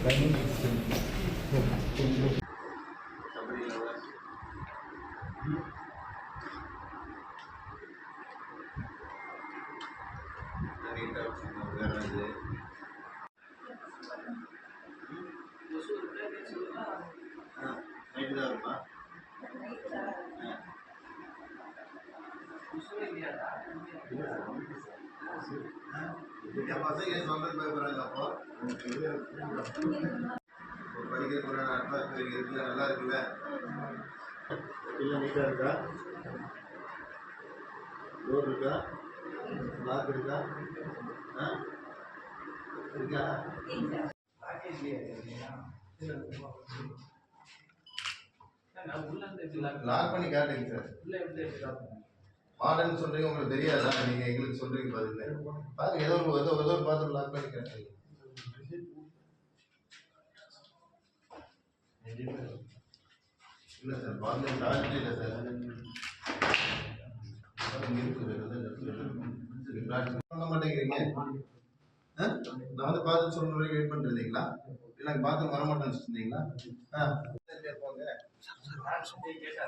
பசங்க சொல்றது பயப்படுறாங்க. அப்போ படிக்கிற அட்மாஸ்பியர் இருக்குல்ல, நல்லா இருக்குல்ல, எல்லாம் நீட்டாக இருக்கா, டோர் இருக்கா, லாக் இருக்கா, இருக்கா, லாக் பண்ணி காட்டுங்க சார். மாடர்ன் சொல்றீங்க, உங்களுக்கு தெரியாதா? நீங்க எங்களுக்கு சொல்றீங்க பாருங்க. பாருங்க, ஏதோ ஒரு பார்த்து லாக் பண்ணி காட்டுங்க. இல்லை சார், பாருங்க, டாய்லெட் இல்லை சார். பண்ண மாட்டேங்கிறீங்க. நான் வந்து பார்த்து சொல்ற வரைக்கும் வெயிட் பண்ணிருந்தீங்களா? இல்லை பார்த்து வர மாட்டேன்னு வச்சுருந்தீங்களா?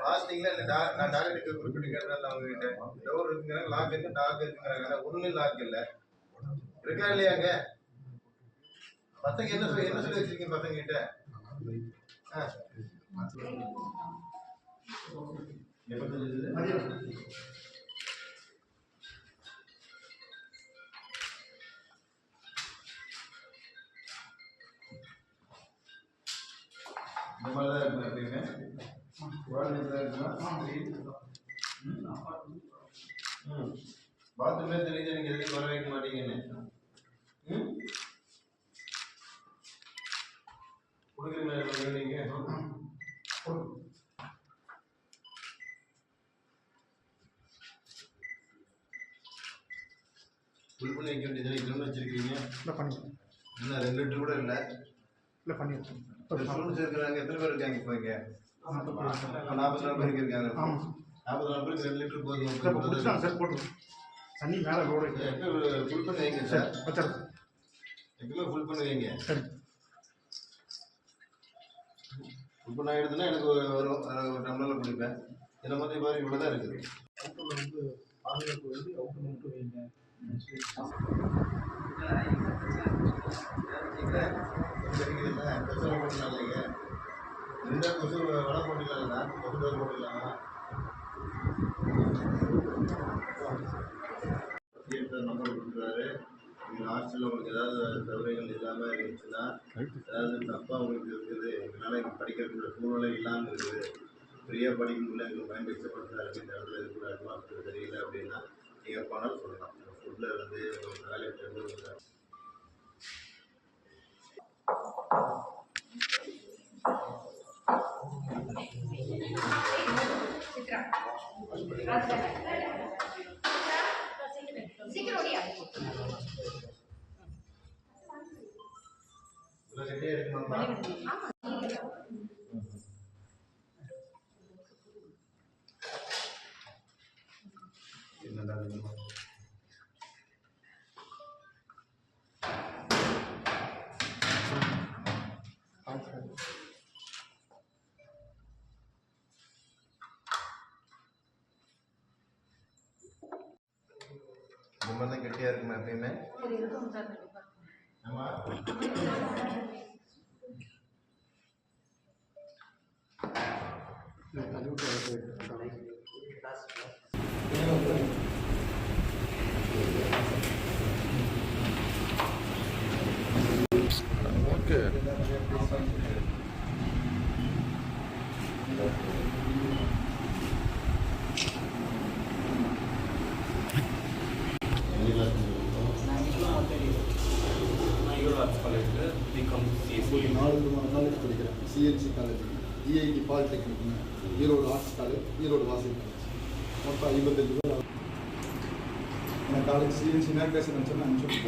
வாசிட்டீங்களா? இல்லை நான் டாய்லெட்டுக்கு குறிப்பிட்டு கேட்டேன் அவங்ககிட்ட. டோர் இருக்குங்கிறாங்க, லாக் இருக்கு, டாக் இருக்குங்கிறாங்க. ஒன்றும் லாக் இல்லை இருக்கா இல்லையாங்க? பசங்க என்ன சொல்லி வச்சிருக்கீங்க பசங்க கிட்ட? இந்த மாதிரிதான் இருக்குமா எப்பயுமே? பாத்ரூமே தெரியுது, நீங்க எதுக்கு வர வைக்க மாட்டீங்கன்னு. கொடுக்குறீங்களா நீங்க? ஃபுல் பண்ணி வைக்க வேண்டியது இதுன்னு வச்சிருக்கீங்க. இன்னும் 2 லிட்டர் கூட இல்லை. இல்லை பண்ணிருக்கோம். ஸ்டூடெண்ட்ஸ் இருக்கிறாங்க, எத்தனை பேர் இருக்காங்க இப்போ இங்கே? 44 பேருக்கு இருக்காங்க. 44 பேருக்கு 2 லிட்டர் போதும் சார். போட்டு தண்ணி மேலே ரோடு எப்போ ஃபுல் பண்ணி வைங்க சார். எப்பவுமே ஃபுல் பண்ணி வைங்க. ஃபுல் பண்ண ஆகிடுதுன்னா எனக்கு ஒரு டம்ளரில் குடிப்பேன். இதில் மாதிரி பாரு இவ்வளோ தான் இருக்குது. அவுட்டரில் வந்து பாதுகாப்பு வந்து அவுட்டர் மட்டும் வைங்க. கொசு போட்டுலாம் இல்லைங்க. 2 கொசு வலை போட்டுக்கலாங்களா? கொசு டோர் போட்டுக்கலாங்களா? நம்பர் கொடுக்குறாரு. நீங்கள் ஹாஸ்டலில் உங்களுக்கு ஏதாவது சௌகரியங்கள் இல்லாமல் இருந்துச்சுன்னா, ஏதாவது தப்பாக உங்களுக்கு இருக்குது, இதனால் எங்களுக்கு படிக்கிறதுக்கு சூழ்நிலை இல்லாமல் இருக்குது, ஃப்ரீயாக படிக்க முடியல, எங்களுக்கு மைண்ட் கஷ்டப்படுறாரு, இந்த இடத்துல இருக்கிற அட்மாஸ்பியர் தெரியல அப்படின்னா நீங்கள் போனாலும் சொல்லலாம். ஃபுட்டில் இருந்து உங்களுக்கு டாய்லெட் இருந்து இந்த மாதிரி தான் கெட்டியாக இருக்குமா எப்பயுமே? ஆமாம். ஓகே. காலேஜ் படிக்கிறேன். CNC college, EID polytechnic, Erode arts college, Erode வாசல் காலேஜ். மொத்தம் 55 பேர். நான் காலேஜ் சிஎன்சி நேர்கேஷன் வச்சோன்னு அனுப்பிச்சு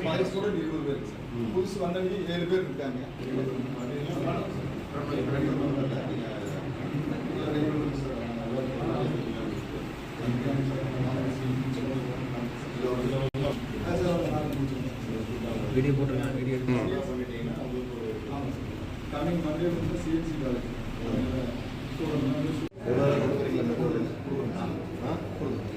மாதிரி ஸ்டூடெண்ட் 20 பேர் சார். புதுசு வந்தவங்க 7 பேர் இருக்காங்க. வீடியோ போட்டிருக்காங்க. வீடியோ பண்ணிட்டீங்கன்னா உங்களுக்கு ஒரு கமிங் மண்டே வந்து சிஎன்சி காலேஜ் எவ்வளோ கொடுக்குறீங்களா இந்த போர்டு கொடுங்க.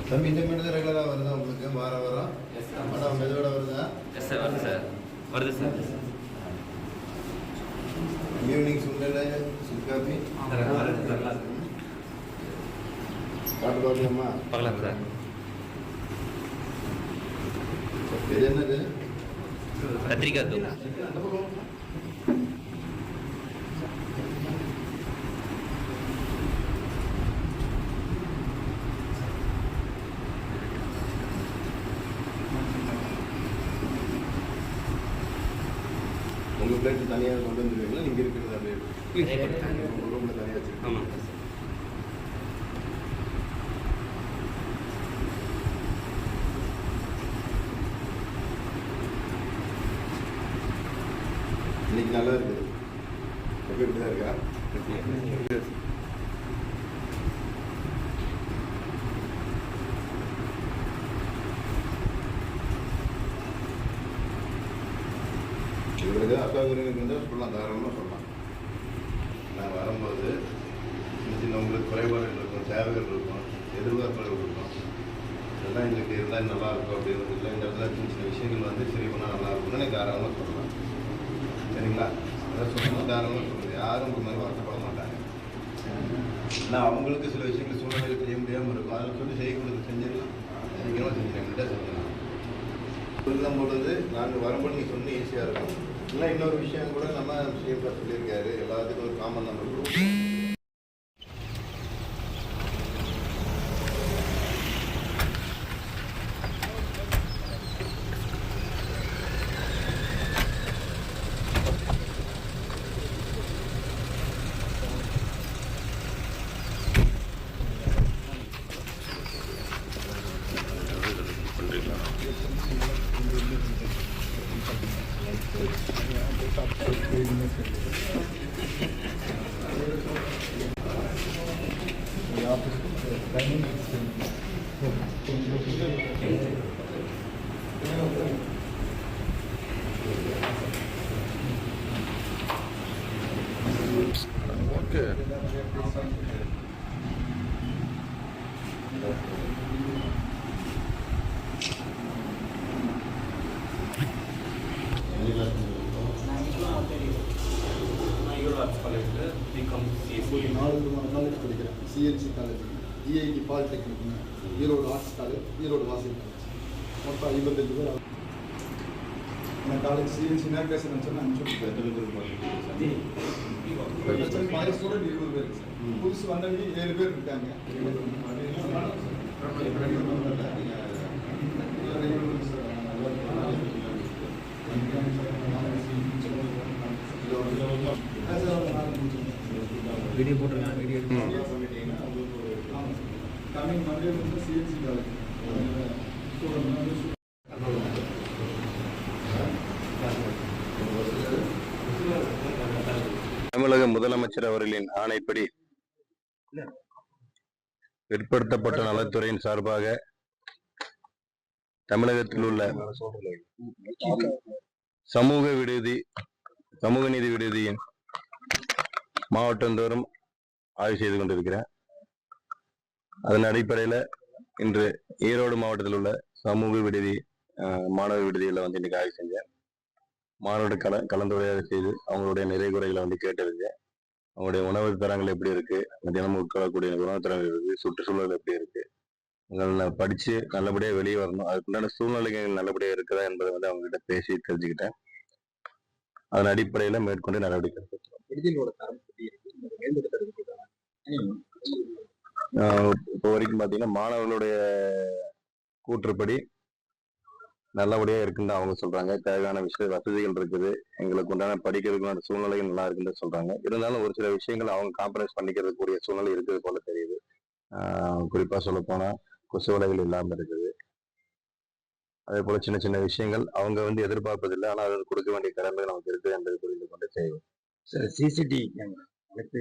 தம்பி இந்த மீன் தான் ரெகுலராக வருதா உங்களுக்கு வாரம் மேடம் மெதுவோட வருதா? எஸ் சார் வருது சார் வருது சார். ஈவினிங் சுண்டல் சுட் காஃபி பாட்டு பார்க்கலாமா? பார்க்கலாம் சார். இது என்னது? கத்திரிக்காய் தூள். உங்கள் பிளேட்டு தனியாக கொண்டு வந்துருவீங்களா? நீங்கள் இருக்கிறது அப்படியே உங்கள் ரூமில் தனியாக வச்சுருக்கீங்க? ஆமாம். இன்னைக்கு நல்லா இருக்குது. எப்படி இப்படி தான் இருக்கா? இவருக்கு அக்கா குருவிக்கு இருந்தால் சொல்லலாம், தாராளமாக சொல்லலாம். நான் வரும்போது சின்ன சின்ன உங்களுக்கு குறைபாடுகள் இருக்கும், தேவைகள் இருக்கும், எதிர்பார்ப்புகள் இருக்கும். இதெல்லாம் எங்களுக்கு இருந்தால் நல்லா இருக்கும் அப்படின்னு இல்லை, இந்த இடத்துல சின்ன சின்ன விஷயங்கள் வந்து சரி பண்ணால் நல்லா இருக்கும்னு எனக்கு தாராளமாக சொல்லலாம். சரிங்களா? அதை சொல்லணும், தாராளமாக சொல்லுங்கள். யாரும் உங்கள் மாதிரி வருத்தப்பட மாட்டாங்க. ஆனால் அவங்களுக்கு சில விஷயங்கள் சூழ்நிலை செய்ய முடியாமல் இருக்கும். அதில் சொல்லி செய்யக்கூடாது, செஞ்சிடலாம். சீக்கிரமாக செஞ்சிடலாம், செஞ்சிடலாம். தான் போடுறது நாங்கள் வரும்போது நீங்கள் சொன்னால் ஈஸியாக இருக்கும். இல்லை இன்னொரு விஷயம் கூட நம்ம சிஎம் சொல்லியிருக்காரு, எல்லாத்துக்கும் ஒரு காமன் நம்பர் கொடுக்கும். ஓகே. காலேஜ் படிக்கிறேன். CNC college, EID polytechnic, Erode arts college, Erode வாசல் காலேஜ். மொத்தம் 55 பேர். அந்த காலேஜ் சிஎன்சி நேர்கேசன் சொன்னால் அனுப்பிச்சு மாதிரி ஸ்டூடெண்ட் 20 பேர் சார். புதுசு வந்தவங்க 7 பேர் இருக்காங்க. வீடியோ போட்டிருக்காங்க. வீடியோ பண்ணிட்டீங்கன்னா உங்களுக்கு ஒரு கமிங் மண்டே வந்து சிஎன்சி காலேஜ் தமிழக முதலமைச்சர் அவர்களின் ஆணைப்படி பிற்படுத்தப்பட்ட நலத்துறையின் சார்பாக தமிழகத்தில் உள்ள சமூக நீதி விடுதியின் மாவட்டந்தோறும் ஆய்வு செய்து கொண்டிருக்கிறேன். அதன் அடிப்படையில் இன்று ஈரோடு மாவட்டத்தில் உள்ள சமூக விடுதி மாணவர் விடுதியில் வந்து இன்னைக்கு ஆய்வு செஞ்சேன். மாணவரோட கலந்துரையாடல் செய்து அவங்களுடைய நிறை குறைகளை வந்து கேட்டறிஞ்சேன். அவங்களுடைய உணவு தரங்கள் எப்படி இருக்கு, தினமும் உட்கொள்ளக்கூடிய உணவு தரங்கள் இருக்கு, சுற்றுச்சூழல் எப்படி இருக்கு, படிச்சு நல்லபடியாக வெளியே வரணும், அதுக்குண்டான சூழ்நிலைகள் நல்லபடியாக இருக்குதா என்பதை வந்து அவங்க கிட்ட பேசி தெரிஞ்சுக்கிட்டேன். அதன் அடிப்படையில மேற்கொண்டு நடவடிக்கை இப்போ வரைக்கும் பாத்தீங்கன்னா மாணவர்களுடைய கூற்றுப்படி நல்லபடியா இருக்குன்னு அவங்க சொல்றாங்க. தேவையான வசதிகள் இருக்குது, எங்களுக்கு உண்டான படிக்கிறதுக்கு சூழ்நிலைகள் நல்லா இருக்குன்னு சொல்றாங்க. இருந்தாலும் ஒரு சில விஷயங்கள் அவங்க காம்ப்ரமைஸ் பண்ணிக்கிறதுக்கூடிய சூழ்நிலை இருக்குது போல தெரியுது. குறிப்பா சொல்ல போனா கொசு வலைகள் இல்லாம இருக்குது. அதே போல சின்ன சின்ன விஷயங்கள் அவங்க வந்து எதிர்பார்ப்பதில்லை, ஆனால் அது கொடுக்க வேண்டிய கடமை நமக்கு இருக்கு என்பதை புரிந்து கொண்டு செய்வோம். சார் சிசிடிவி கேமரா அனைத்து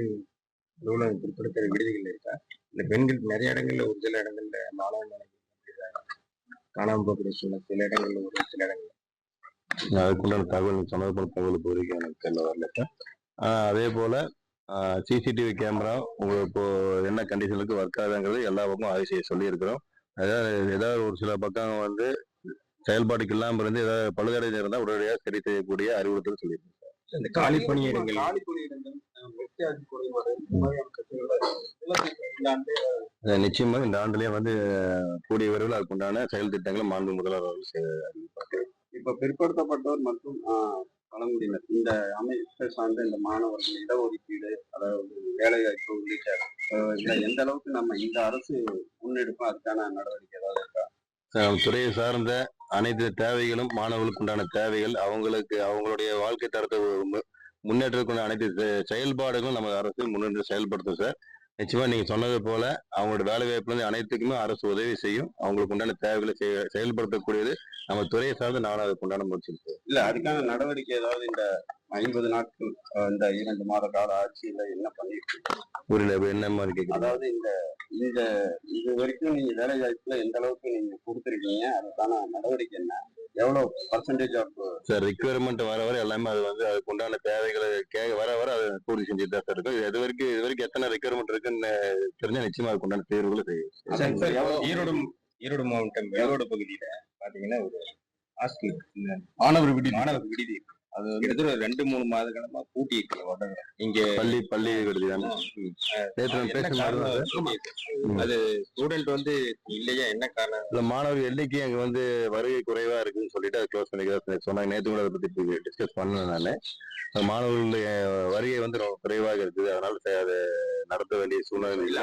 அலுவலகம் பிற்படுத்துகிற விடுதிகள் இருக்கா? இந்த பெண்கள் நிறைய இடங்கள்ல ஒரு சில இடங்கள்ல மாணவர்கள் காணாமல் போகக்கூடிய சூழ்நிலை, சில இடங்கள்ல ஒரு சில இடங்கள்ல அதுக்குண்டான தகவல் சமர்ப்பண தகவல் வரைக்கும் எனக்கு தெரியல வரல சார். அதே போல சிசிடிவி கேமரா உங்களுக்கு இப்போ என்ன கண்டிஷனுக்கு ஒர்க் ஆகுதுங்கிறது எல்லா பக்கமும் ஆய்வு செய்ய சொல்லியிருக்கிறோம். ஏதாவது ஒரு சில பக்கம் வந்து செயல்பாட்டுக்கு இல்லாமல் இருந்து ஏதாவது பழுதடைந்து இருந்தால் உடனடியாக சரி செய்யக்கூடிய அறிவுறுத்தல் சொல்லியிருக்கோம். இந்த காலி பணியிடங்கள் நிச்சயமாக இந்த ஆண்டுலயே வந்து கூடிய விரைவில் அதுக்குண்டான செயல் திட்டங்களை மாண்பு முதல்வர் அறிவிப்பார்கள். இப்ப பிற்படுத்தப்பட்டோர் மற்றும் பழங்குடியினர் இந்த அமைப்பை சார்ந்த இந்த மாணவர்கள் இடஒதுக்கீடு, அதாவது வேலைவாய்ப்பு உள்ளிட்ட எந்த அளவுக்கு நம்ம இந்த அரசு முன்னெடுப்போம், அதுக்கான நடவடிக்கை ஏதாவது இருக்கா? துறையை சார்ந்த அனைத்து தேவைகளும் மாணவர்களுக்கு உண்டான தேவைகள், அவங்களுக்கு அவங்களுடைய வாழ்க்கை தரத்தை முன்னேற்றத்துக்குள்ள அனைத்து செயல்பாடுகளும் நம்ம அரசு முன்னெடுத்து செயல்படுத்தும் சார். நிச்சயமா நீங்க சொன்னது போல அவங்களோட வேலை வாய்ப்புல இருந்து அனைத்துக்குமே அரசு உதவி செய்யும். அவங்களுக்கு உண்டான தேவைகளை செயல்படுத்தக்கூடியது நம்ம துறையை சார்ந்து நானும் அதுக்கு உண்டான முயற்சி இல்ல அதுக்கான நடவடிக்கை ஏதாவது இந்த 50 நாட்கள் இந்த 2 மாத கால ஆட்சியில என்ன பண்ணிட்டு புரியல என்ன மாதிரி கேட்குறீங்க? அதாவது இந்த இது வரைக்கும் நீங்க வேலை வாய்ப்புல எந்த அளவுக்கு நீங்க கொடுத்துருக்கீங்க, அதுக்கான நடவடிக்கை என்ன, எவ்வளவு பர்சன்டேஜ் ஆஃப் சார் ரிக்வயர்மெண்ட் வர வர எல்லாமே அது வந்து அதுக்கு உண்டான தேவைகளை வர வர அதை பூர்த்தி செஞ்சுட்டு தான் சார் இருக்கும். இது வரைக்கும் எத்தனை ரிக்வயர்மெண்ட் இருக்குன்னு தெரிஞ்சா நிச்சயமா அதுக்கு உண்டான தேர்வுகளை செய்யும். ஈரோடு மாவட்டம் ஈரோடு பகுதியில பாத்தீங்கன்னா ஒரு ஹாஸ்டல் மாணவர் விடுதி அது கிட்டத்தட்ட 2-3 மாத காலமா பூட்டி இருக்கு. இங்க பள்ளி விடுதி அது ஸ்டூடெண்ட் வந்து இல்லையா, என்ன காரணம்? இல்ல மாணவர் எண்ணிக்கை அங்க வந்து வருகை குறைவா இருக்குன்னு சொல்லிட்டு அதை க்ளோஸ் பண்ணிக்கிறதா சொன்னாங்க. நேற்று கூட அதை பத்தி டிஸ்கஸ் பண்ணனால மாணவர்களுடைய வருகை வந்து ரொம்ப குறைவாக இருக்குது. அதனால அதை நடத்த வேண்டிய சூழ்நிலை இல்லை.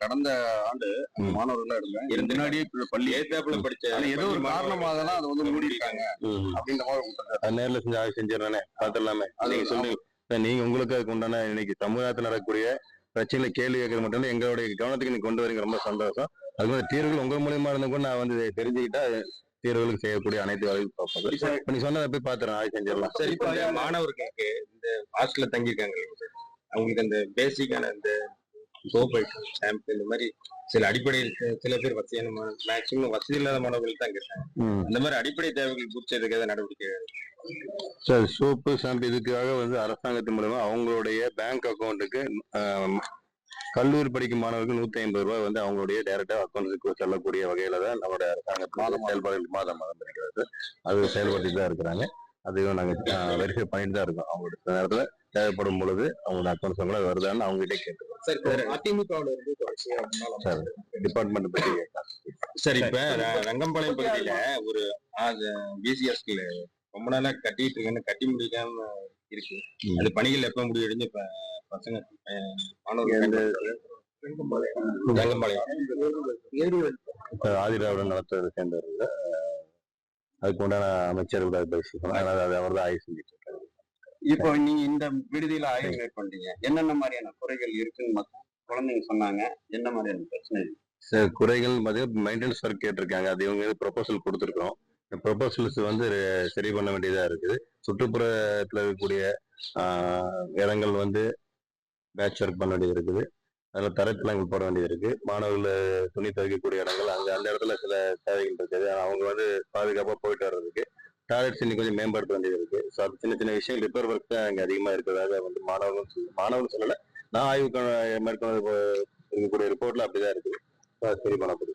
கடந்த ஆண்டு மாணவர்களா இருந்தேன், முன்னாடியே பள்ளி ஏத்தாப்புல படிச்ச ஏதோ ஒரு காரணமாக தான் அதை வந்து மூடி இருக்காங்க அப்படின்ற மாதிரி நேரில் செஞ்சு ஆய்வு செஞ்சிடறானே பார்த்துடலாமே. நீங்க சொல்லுங்க, நீங்க உங்களுக்கு அதுக்கு உண்டான இன்னைக்கு சமூகத்தில் நடக்கக்கூடிய பிரச்சனை கேள்வி கேட்கறது மட்டும் இல்லை, எங்களுடைய கவனத்துக்கு நீங்க கொண்டு வரீங்க, ரொம்ப சந்தோஷம். அதுக்கு வந்து தீர்வுகள் உங்க மூலியமா இருந்த கூட நான் வந்து தெரிஞ்சுக்கிட்டா தீர்வுகளுக்கு செய்யக்கூடிய அனைத்து வேலைகளும் பார்ப்போம். நீ சொன்னதை போய் பார்த்துறேன், ஆய்வு செஞ்சிடலாம். சரி, இப்போ மாணவர்களுக்கு இந்த ஹாஸ்டல்ல தங்கியிருக்காங்க, அவங்களுக்கு அந்த பேசிக்கான இந்த சோப் ஐட்டம், ஷாம்பு, இந்த மாதிரி சில அடிப்படை சில பேர் வசதியான மேக்சிமம் வசதி இல்லாத மாணவர்கள் தான் இருக்காங்க. இந்த மாதிரி அடிப்படை தேவைகள் பூர்த்தி செய்யறதுக்காக நடவடிக்கை சார். சோப்பு ஷாம்பு இதுக்காக வந்து அரசாங்கத்தின் மூலமா அவங்களுடைய பேங்க் அக்கௌண்ட்டுக்கு கல்லூரி படிக்கும் மாணவர்கள் 150 ரூபாய் வந்து அவங்களுடைய டைரக்டா அக்கௌண்ட்டுக்கு செல்லக்கூடிய வகையில தான் நம்மளுடைய அரசாங்கத்தின் செயல்பாடுகள் மாதம் இருக்கிறது. அது செயல்பட்டு தான் இருக்கிறாங்க. அதையும் நாங்க வெரிஃபை பண்ணிட்டு தான் இருக்கோம். அவங்களுடைய நேரத்துல தேவைப்படும் பொழுது அவங்களோட அக்கௌண்ட்ஸ் வருதான்னு அவங்ககிட்ட கேட்டுருக்கோம். சார் டிபார்ட்மெண்ட் பற்றி கேட்கலாம். சரி, இப்ப ரங்கம்பாளையம் பகுதியில ஒரு பிசிஎஸ்ல ரொம்ப நாளா கட்டிட்டு இருக்கேன்னு கட்டி முடிக்காம இருக்கு. அது பணிகள் எப்ப முடிவடைஞ்சு இப்ப பசங்க ஆதிராவிடன் நலத்தை சேர்ந்தவர்கள் அதுக்கு உண்டான அமைச்சர்கள் பேசிக்கணும். அது அவர் தான் ஆய்வு செஞ்சுட்டு இருக்காரு. இப்போ நீங்க இந்த விடுதியில ஆய்வு மேற்கொண்டீங்க, என்னென்ன மாதிரியான குறைகள் இருக்குன்னு குழந்தைங்க சொன்னாங்க, என்ன மாதிரியான பிரச்சனை இருக்கு? குறைகள் பார்த்தீங்கன்னா மெயின்டெனன்ஸ் ஒர்க் கேட்டிருக்காங்க. அது இவங்க ப்ரொபோசல் கொடுத்துருக்கோம். ப்ரொபோசல்ஸ் வந்து சரி பண்ண வேண்டியதா இருக்குது. சுற்றுப்புறத்துல இருக்கக்கூடிய இடங்கள் வந்து பேட்ச் ஒர்க் பண்ண வேண்டியது இருக்குது. அதில் தரைத்தளங்கள் போட வேண்டியது இருக்கு. மாணவர்கள் துணி துவைக்கக்கூடிய இடங்கள் அந்த இடத்துல சில தேவைகள் இருக்குது. அவங்க வந்து பாதுகாப்பாக போயிட்டு வர்றதுக்கு டாய்லெட்ஸ் இன்னும் கொஞ்சம் மேம்படுத்த வேண்டியது இருக்கு. ஸோ அது சின்ன சின்ன விஷயம் ரிப்பேர் ஒர்க் தான் அங்கே அதிகமாக இருக்கிறதாக வந்து மாணவர்கள் சொல்லலை, நான் ஆய்வு மேற்கொண்டு இருக்கக்கூடிய ரிப்போர்ட்ல அப்படிதான் இருக்குது. சரி பண்ணக்கூடிய